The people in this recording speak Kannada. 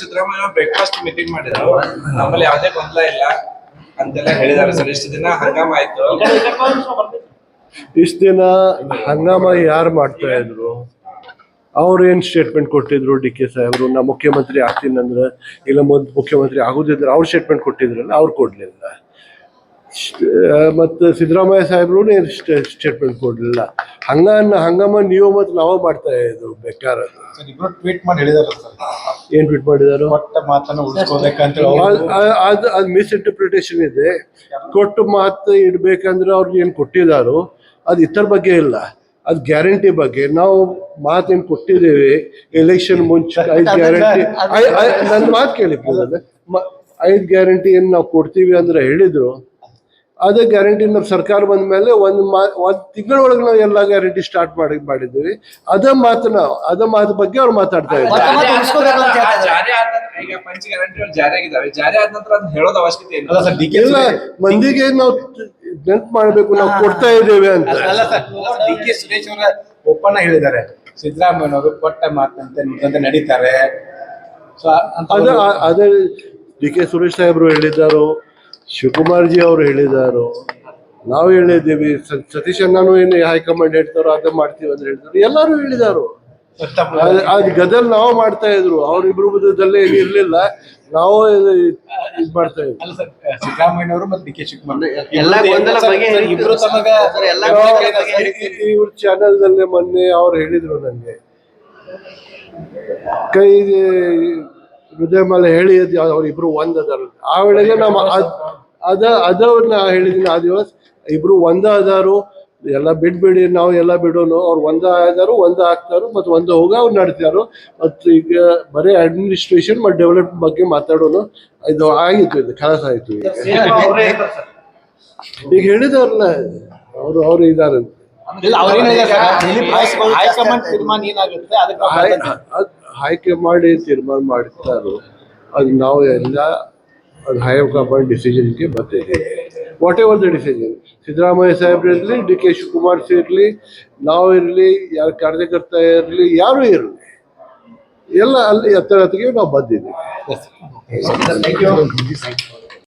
ಸಿದ್ದರಾಮಯ್ಯ ಬ್ರೇಕ್ಫಾಸ್ಟ್ ಮೀಟಿಂಗ್ ಮಾಡಿದ್ರು, ನಮ್ಮಲ್ಲಿ ಯಾವುದೇ ಗೊಂದಲ ಇಲ್ಲ ಅಂತೆಲ್ಲ ಹೇಳಿದಾರೆ ಸರ್. ಇಷ್ಟು ದಿನ ಹಂಗಾಮ ಆಯ್ತು. ಇಷ್ಟು ದಿನ ಹಂಗಾಮ ಯಾರು ಮಾಡ್ತಾ ಇದ್ರು? ಅವ್ರು ಏನ್ ಸ್ಟೇಟ್ಮೆಂಟ್ ಕೊಟ್ಟಿದ್ರು? ಡಿ ಕೆ ಸಾಹೇಬ್ರು ನಾ ಮುಖ್ಯಮಂತ್ರಿ ಆಗ್ತೀನಿ ಅಂದ್ರೆ, ಇಲ್ಲ ಮುಖ್ಯಮಂತ್ರಿ ಆಗುದಿದ್ರೆ ಅವ್ರು ಸ್ಟೇಟ್ಮೆಂಟ್ ಕೊಟ್ಟಿದ್ರಲ್ಲ, ಅವ್ರು ಕೊಡ್ಲಿಲ್ಲ. ಮತ್ತು ಸಿದ್ದರಾಮಯ್ಯ ಸಾಹೇಬ್ರು ಸ್ಟೇಟ್ಮೆಂಟ್ ಕೊಡ್ಲಿಲ್ಲ. ಹಂಗಾಮ ನೀವು ಮತ್ತು ನಾವು ಮಾಡ್ತಾ ಇದ್ರು ಬೇಕಾರದು. ಟ್ವೀಟ್ ಮಾಡಿ ಹೇಳಿದಾರೆ ಸರ್. ಏನ್ ಟ್ವೀಟ್ ಮಾಡಿದಾರು? ಕೊಟ್ಟ ಮಾತನ್ನು ಉಳಿಸ್ಕೋಬೇಕಂತ ಅದು ಮಿಸ್ಇಂಟರ್ಪ್ರಿಟೇಷನ್ ಇದೆ. ಕೊಟ್ಟು ಮಾತು ಇಡ್ಬೇಕಂದ್ರೆ ಅವ್ರಿಗೆ ಏನ್ ಕೊಟ್ಟಿದಾರೋ ಅದು ಇತರ ಬಗ್ಗೆ ಇಲ್ಲ, ಅದು ಗ್ಯಾರಂಟಿ ಬಗ್ಗೆ. ನಾವು ಮಾತೇನು ಕೊಟ್ಟಿದ್ದೇವೆ ಎಲೆಕ್ಷನ್ ಮುಂಚೆ 5 ಗ್ಯಾರಂಟಿ, ನನ್ನ ಮಾತು ಕೇಳಿ, 5 ಗ್ಯಾರಂಟಿ ಏನು ನಾವು ಕೊಡ್ತೀವಿ ಅಂದ್ರೆ ಹೇಳಿದ್ರು. ಅದೇ ಗ್ಯಾರಂಟಿ ನಮ್ಮ ಸರ್ಕಾರ ಬಂದ ಮೇಲೆ ಒಂದು ತಿಂಗಳೊಳಗೆ ನಾವು ಎಲ್ಲ ಗ್ಯಾರಂಟಿ ಸ್ಟಾರ್ಟ್ ಮಾಡಿದ್ದೀವಿ. ಅದೇ ಮಾತು ಬಗ್ಗೆ ಅವ್ರು ಮಾತಾಡ್ತಾ ಇದ್ದಾರೆ. ಈಗ ಪಂಚ ಗ್ಯಾರಂಟಿಗಳು ಜಾರಿ ಆಗಿದ್ದಾವೆ, ಜಾರಿ ಆದ ನಂತರ ಅದನ್ನ ಹೇಳೋದು ಅವಶ್ಯಕತೆ ಇಲ್ಲ. ಮಂದಿಗೆ ನಾವು ನೆನ್ಪು ಮಾಡ್ಬೇಕು, ನಾವು ಕೊಡ್ತಾ ಇದ್ದೇವೆ ಅಂತ. ಡಿ ಕೆ ಸುರೇಶ್ ಅವರ ಒಪ್ಪಂದ ಹೇಳಿದ್ದಾರೆ, ಸಿದ್ದರಾಮಯ್ಯನವರು ಕೊಟ್ಟ ಮಾತಂತೆ ನಡೀತಾರೆ. ಅದೇ ಡಿ ಕೆ ಸುರೇಶ್ ಸಾಹೇಬ್ರು ಹೇಳಿದ್ದಾರೋ, ಶಿವಕುಮಾರ್ ಜಿ ಅವರು ಹೇಳಿದಾರೋ, ನಾವು ಹೇಳಿದ್ದೀವಿ. ಸತೀಶ್ ಅಣ್ಣನು ಏನು ಹೈಕಮಾಂಡ್ ಹೇಳ್ತಾರೋ ಅದೇ ಮಾಡ್ತೀವಿ ಅಂತ ಹೇಳ್ತಾರೆ, ಎಲ್ಲರೂ ಹೇಳಿದಾರು. ಅದು ಗದಲ್ ನಾವು ಮಾಡ್ತಾ ಇದ್ರು, ಅವ್ರಿಬ್ರು ಬದಲೇ ಇರ್ಲಿಲ್ಲ, ನಾವು ಇದು ಮಾಡ್ತಾ ಇದ್ವಿ. ಸಿದ್ದರಾಮಯ್ಯನವರು ಮತ್ತು ಡಿ ಕೆ ಶಿವಕುಮಾರ್ ಇವ್ರ ಚಾನೆಲ್ದಲ್ಲೇ ಮೊನ್ನೆ ಅವ್ರು ಹೇಳಿದ್ರು ನನಗೆ, ಕೈ ಹೃದಯ ಮೇಲೆ ಹೇಳಿ ಅವ್ರಿಬ್ರು ಒಂದದಾರ. ಆ ವೇಳೆಗೆ ನಾವು ನಾ ಹೇಳಿದೀನಿ ಆ ದಿವಸ, ಇಬ್ರು ಒಂದ ಅದಾರು, ಎಲ್ಲ ಬಿಡ್ಬೇಡಿ, ನಾವು ಎಲ್ಲ ಬಿಡೋನು. ಅವ್ರು ಒಂದ ಆದಾರು, ಒಂದ ಆಗ್ತಾರು, ಮತ್ತು ಒಂದ ಹೋಗ ಅವ್ರು ನಡ್ತಾರು. ಮತ್ತು ಈಗ ಬರೀ ಅಡ್ಮಿನಿಸ್ಟ್ರೇಷನ್ ಮತ್ತು ಡೆವಲಪ್ಮೆಂಟ್ ಬಗ್ಗೆ ಮಾತಾಡೋನು. ಇದು ಆಗಿತ್ತು, ಇದು ಖಲಾಸ ಆಯ್ತು. ಈಗ ಹೇಳಿದಾರಲ್ಲ ಅವ್ರು ಇದಾರಂತೆ. ಹೈಕಮಾಂಡ್ ತೀರ್ಮಾನ ಮಾಡ್ತಾರೋ ಅದು ನಾವು ಎಲ್ಲ ಅದು ಹೈಕಮಾಂಡ್ ಡಿಸಿಷನ್ಗೆ ಬರ್ತಿದ್ದೀವಿ. What ever the decision, Siddaramaiah ಸಾಹೇಬ್ರು ಇರಲಿ, ಡಿ ಕೆ ಶಿವಕುಮಾರ್ ಇರಲಿ, ನಾವು ಇರಲಿ, ಯಾರ ಕಾರ್ಯಕರ್ತ ಇರಲಿ, ಯಾರೂ ಇರಲಿ, ಎಲ್ಲ ಅಲ್ಲಿ ಎತ್ತರತೆಗೆ ನಾವು ಬಂದಿದ್ದೀವಿ.